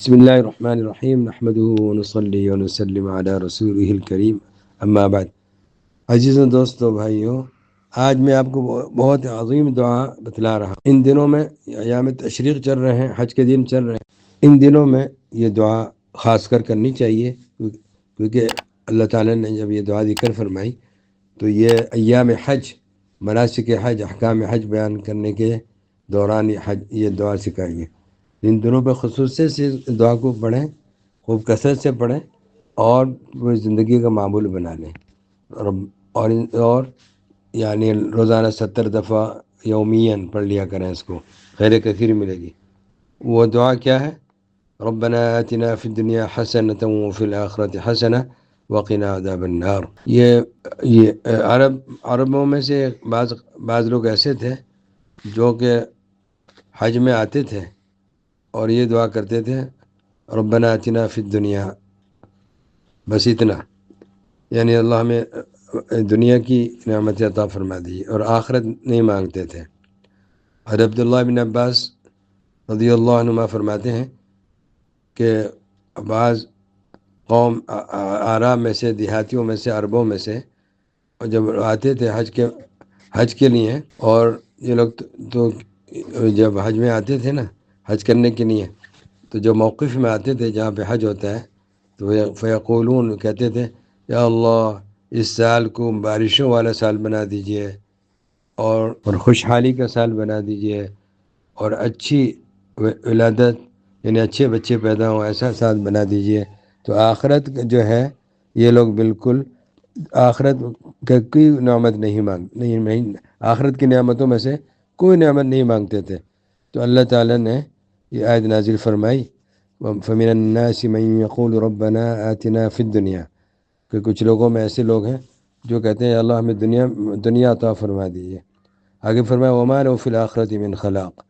بسم اللہ الرحمن الرحیم نحمده ونصلی ونسلم علی رسولہ الکریم اما بعد۔ عزیزوں، دوستوں، بھائیوں، آج میں آپ کو بہت عظیم دعا بتلا رہا ہوں۔ ان دنوں میں ایام تشریق چل رہے ہیں، حج کے دن چل رہے ہیں۔ ان دنوں میں یہ دعا خاص کر کرنی چاہیے، کیونکہ اللہ تعالیٰ نے جب یہ دعا ذکر فرمائی تو یہ ایام حج، مناسک حج، احکام حج بیان کرنے کے دوران یہ دعا سکھائی ہے۔ ان دنوں پہ خصوصی سے دعا کو پڑھیں، خوب کثرت سے پڑھیں اور وہ زندگی کا معمول بنا لیں، اور یعنی روزانہ 70 دفعہ یومیاً پڑھ لیا کریں، اس کو خیر کثیر ملے گی۔ وہ دعا کیا ہے؟ ربنا آتنا فی الدنیا حسنۃ وفی الآخرۃ حسنۃ وقنا عذاب النار۔ یہ عربوں میں سے بعض لوگ ایسے تھے جو کہ حج میں آتے تھے اور یہ دعا کرتے تھے، ربنا آتنا فی الدنیا، بس اتنا، یعنی اللہ ہمیں دنیا کی نعمت عطا فرما دیجیے، اور آخرت نہیں مانگتے تھے۔ اور عبداللہ بن عباس رضی اللہ عنہما فرماتے ہیں کہ بعض قوم آرام میں سے، دیہاتیوں میں سے، عربوں میں سے جب آتے تھے حج کے لیے، اور یہ لوگ تو جب حج میں آتے تھے نا حج کرنے کے لیے، تو جو موقف میں آتے تھے جہاں پہ حج ہوتا ہے، تو فیقولون، کہتے تھے، یا اللہ اس سال کو بارشوں والا سال بنا دیجئے، اور خوشحالی کا سال بنا دیجئے، اور اچھی ولادت، یعنی اچھے بچے پیدا ہوں، ایسا سال بنا دیجئے۔ تو آخرت جو ہے، یہ لوگ بالکل آخرت کی نعمت نہیں آخرت کی نعمتوں میں سے کوئی نعمت نہیں مانگتے تھے۔ تو اللہ تعالیٰ نے یہ آیت نازل فرمائی، فَمِنَ النَّاسِ مَن يَقُولُ رَبَّنَا آتِنَا فِي الدُّنْيَا، کہ کچھ لوگوں میں ایسے لوگ ہیں جو کہتے ہیں اللہ ہمیں دنیا عطا فرما دیجیے۔ آگے فرمایا وَمَا لَهُ فِي الْآخِرَةِ مِنْ خَلَاقٍ،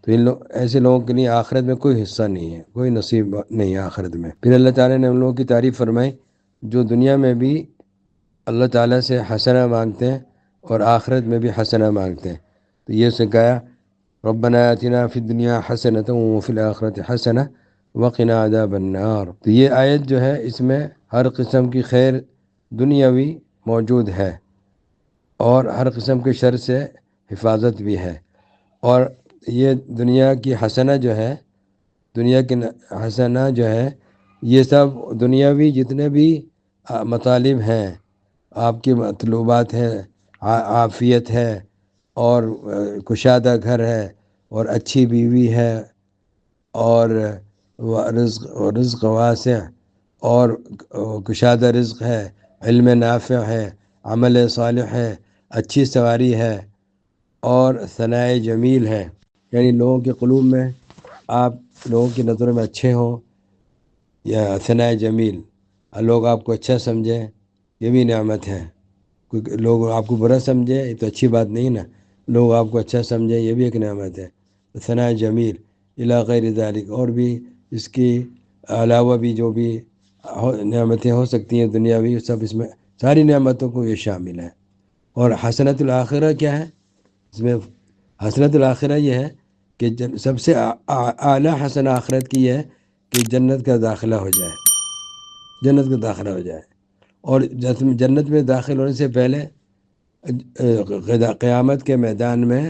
تو ایسے لوگوں کے لیے آخرت میں کوئی حصہ نہیں ہے، کوئی نصیب نہیں ہے آخرت میں۔ پھر اللہ تعالیٰ نے ان لوگوں کی تعریف فرمائی جو دنیا میں بھی اللہ تعالیٰ سے حسنہ مانگتے ہیں اور آخرت میں بھی حسنہ مانگتے ہیں۔ تو یہ سکھایا ربنا آتنا فی الدنیا حسنۃ وفی الآخرۃ حسنۃ وقنا عذاب النار۔ تو یہ آیت جو ہے، اس میں ہر قسم کی خیر دنیاوی موجود ہے اور ہر قسم کے شر سے حفاظت بھی ہے۔ اور یہ دنیا کی حسنہ جو ہے، دنیا کی حسنہ جو ہے، یہ سب دنیاوی جتنے بھی مطالب ہیں، آپ کی مطلوبات ہیں، عافیت ہے، اور کشادہ گھر ہے، اور اچھی بیوی ہے، اور رزق واسع، اور کشادہ رزق ہے، علم نافع ہے، عمل صالح ہے، اچھی سواری ہے، اور ثناء جمیل ہے، یعنی لوگوں کے قلوب میں آپ لوگوں کی نظروں میں اچھے ہوں، یا ثناء جمیل، لوگ آپ کو اچھا سمجھیں، یہ بھی نعمت ہے۔ کیونکہ لوگ آپ کو برا سمجھیں یہ تو اچھی بات نہیں نا، لوگ آپ کو اچھا سمجھیں یہ بھی ایک نعمت ہے۔ ثناء جمیل الی غیر ذالک، اور بھی اس کے علاوہ بھی جو بھی نعمتیں ہو سکتی ہیں دنیاوی، سب اس میں ساری نعمتوں کو یہ شامل ہے۔ اور حسنۃ الآخرہ کیا ہے؟ اس میں حسنۃ الآخرہ یہ ہے کہ سب سے اعلیٰ حسنہ آخرت کی یہ ہے کہ جنت کا داخلہ ہو جائے، جنت کا داخلہ ہو جائے۔ اور جنت میں داخل ہونے سے پہلے قیامت کے میدان میں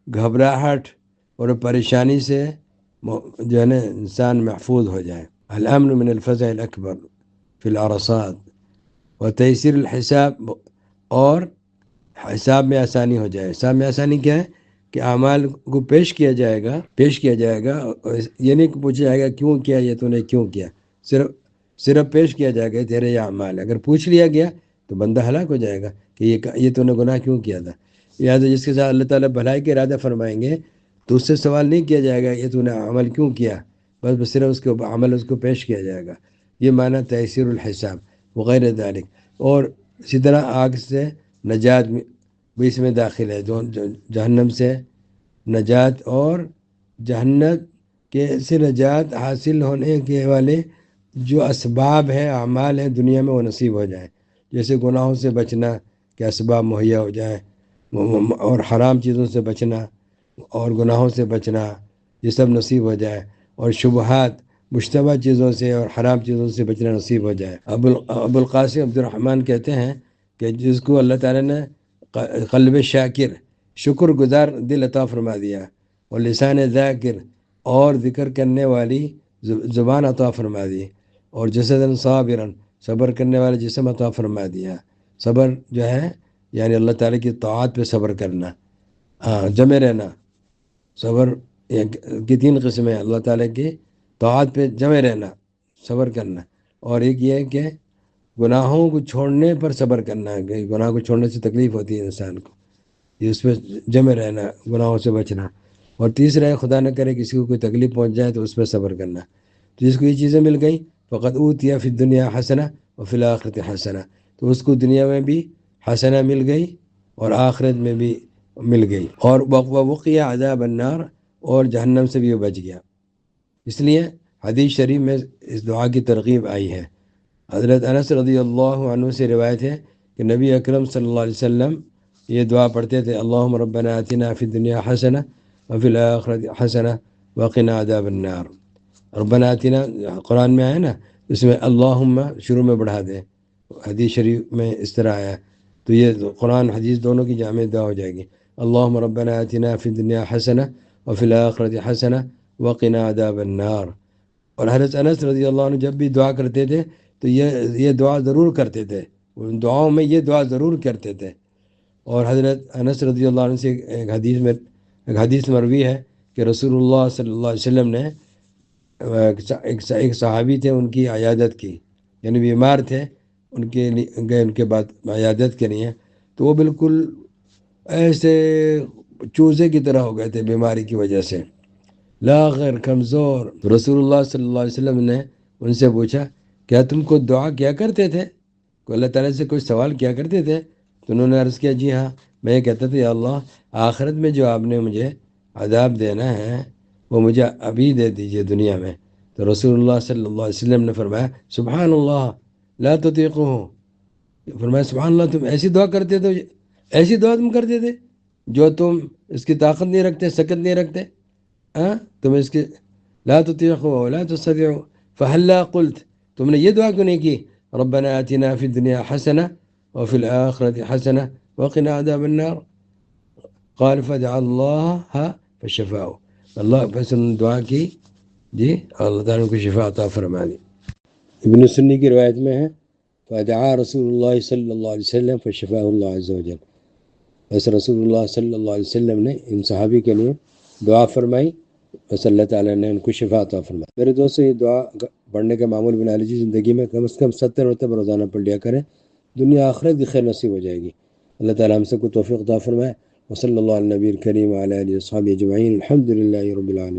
گھبراہٹ اور پریشانی سے جو ہے نا انسان محفوظ ہو جائے۔ الامن من الفزع الاکبر فی العرصات و تیسیر الحساب، اور حساب میں آسانی ہو جائے۔ حساب میں آسانی کیا ہے کہ اعمال کو پیش کیا جائے گا، یہ نہیں پوچھا جائے گا کیوں کیا، یہ تو نے کیوں کیا، صرف پیش کیا جائے گا تیرے یہ اعمال۔ اگر پوچھ لیا گیا تو بندہ ہلاک ہو جائے گا کہ یہ تو نے گناہ کیوں کیا تھا۔ لہٰذا جس کے ساتھ اللہ تعالیٰ بھلائی کے ارادہ فرمائیں گے تو اس سے سوال نہیں کیا جائے گا یہ تو نے عمل کیوں کیا، بس صرف اس کے عمل اس کو پیش کیا جائے گا۔ یہ معنی تیسیر الحساب وغیرہ ذالک۔ اور اسی طرح آگ سے نجات بھی اس میں داخل ہے، جو جہنم سے نجات، اور جہنم کے سے نجات حاصل ہونے کے والے جو اسباب ہیں، اعمال ہیں دنیا میں، وہ نصیب ہو جائیں۔ جیسے گناہوں سے بچنا کے اسباب مہیا ہو جائیں، اور حرام چیزوں سے بچنا اور گناہوں سے بچنا، یہ سب نصیب ہو جائے، اور شبہات مشتبہ چیزوں سے اور حرام چیزوں سے بچنا نصیب ہو جائے۔ ابو القاسم عبد الرحمن کہتے ہیں کہ جس کو اللہ تعالیٰ نے قلب شاکر، شکر گزار دل عطا فرما دیا، اور لسان ذاکر، اور ذکر کرنے والی زبان عطا فرما دی، اور جسدً صابرًا، صبر کرنے والا جسم عطا فرما دیا۔ صبر جو ہے یعنی اللہ تعالیٰ کی طاعت پہ صبر کرنا، جمے رہنا۔ صبر کی 3 قسمیں، اللہ تعالیٰ کی طاعت پہ جمے رہنا، صبر کرنا، اور ایک یہ ہے کہ گناہوں کو چھوڑنے پر صبر کرنا ہے، کہ گناہ کو چھوڑنے سے تکلیف ہوتی ہے انسان کو، یہ اس پہ جمے رہنا، گناہوں سے بچنا۔ اور تیسرا ہے خدا نہ کرے کسی کو کوئی تکلیف پہنچ جائے تو اس پہ صبر کرنا۔ تو جس کو یہ چیزیں مل گئیں فقد اوتیٰ فی الدنیا حسنہ وفی الآخرۃ حسنہ، تو اس کو دنیا میں بھی حسنہ مل گئی اور آخرت میں بھی مل گئی، اور وقی عذاب النار، اور جہنم سے بھی وہ بچ گیا۔ اس لیے حدیث شریف میں اس دعا کی ترغیب آئی ہے۔ حضرت انس رضی اللہ عنہ سے روایت ہے کہ نبی اکرم صلی اللہ علیہ وسلم یہ دعا پڑھتے تھے، اللہم ربنا آتنا فی الدنیا حسنہ وفی الآخرۃ حسنہ وقنا عذاب النار۔ ربنا آتنا قرآن میں آیا نا، اس میں اللہم شروع میں بڑھا دیں، حدیث شریف میں اس طرح آیا، تو یہ قرآن حدیث دونوں کی جامع دعا ہو جائے گی، اللہم ربنا آتنا فی الدنیا حسنہ وفی الآخرۃ حسنہ وقنا عذاب النار۔ اور حضرت انس رضی اللہ عنہ جب بھی دعا کرتے تھے تو یہ دعا ضرور کرتے تھے، ان دعاؤں میں یہ دعا ضرور کرتے تھے۔ اور حضرت انس رضی اللہ عنہ سے ایک حدیث مروی ہے کہ رسول اللہ صلی اللہ علیہ وسلم نے ایک صحابی تھے، ان کی عیادت کی، یعنی بیمار تھے، ان کے گئے ان کے بعد عیادت کے لیے، تو وہ بالکل ایسے چوزے کی طرح ہو گئے تھے بیماری کی وجہ سے، لاغر، کمزور۔ رسول اللہ صلی اللہ علیہ وسلم نے ان سے پوچھا کیا تم کو دعا کیا کرتے تھے، کوئی اللہ تعالیٰ سے کوئی سوال کیا کرتے تھے؟ تو انہوں نے عرض کیا جی ہاں، میں یہ کہتا تھا یا اللہ آخرت میں جو آپ نے مجھے عذاب دینا ہے وہ مجھے ابھی دے دیجئے دنیا میں۔ تو رسول اللہ صلی اللہ علیہ وسلم نے فرمایا سبحان اللہ لا تطیقہ، فرمایا سبحان اللہ، تم ایسی دعا کرتے تھے، ایسی دعا تم کرتے تھے جو تم اس کی طاقت نہیں رکھتے، سکت نہیں رکھتے، تم اس کی لا تطیقہ ولا تستطیع فہلا قلت، تم نے یہ دعا کیوں نہیں کی ربنا آتنا فی الدنیا حسنہ وفی الآخرۃ حسنہ وقنا عذاب النار؟ قال فدعا اللہ فشفاء، اللہ پس دعا کی جی، اللہ تعالیٰ کو شفا عطا فرما دی۔ ابن سنی کی روایت میں ہے فدعا رسول اللہ صلی اللہ علیہ وسلم فشفاء اللہ عز وجل، بس رسول اللہ صلی اللہ علیہ وسلم نے ان صحابی کے لیے دعا فرمائی، بس اللہ تعالیٰ نے ان کو شفا عطا فرمائی۔ میرے دوستو یہ دعا پڑھنے کا معمول بنا لیجیے، زندگی میں کم از کم 70 مرتبہ روزانہ پڑھ لیا کریں، دنیا آخرت کی خیر نصیب ہو جائے گی۔ اللہ تعالیٰ ہم سب کو توفیق عطا فرمائے۔ وصلی اللہ علی نبی الکریم وعلی آلہ وصحبہ اجمعین، الحمد للہ رب العالمین۔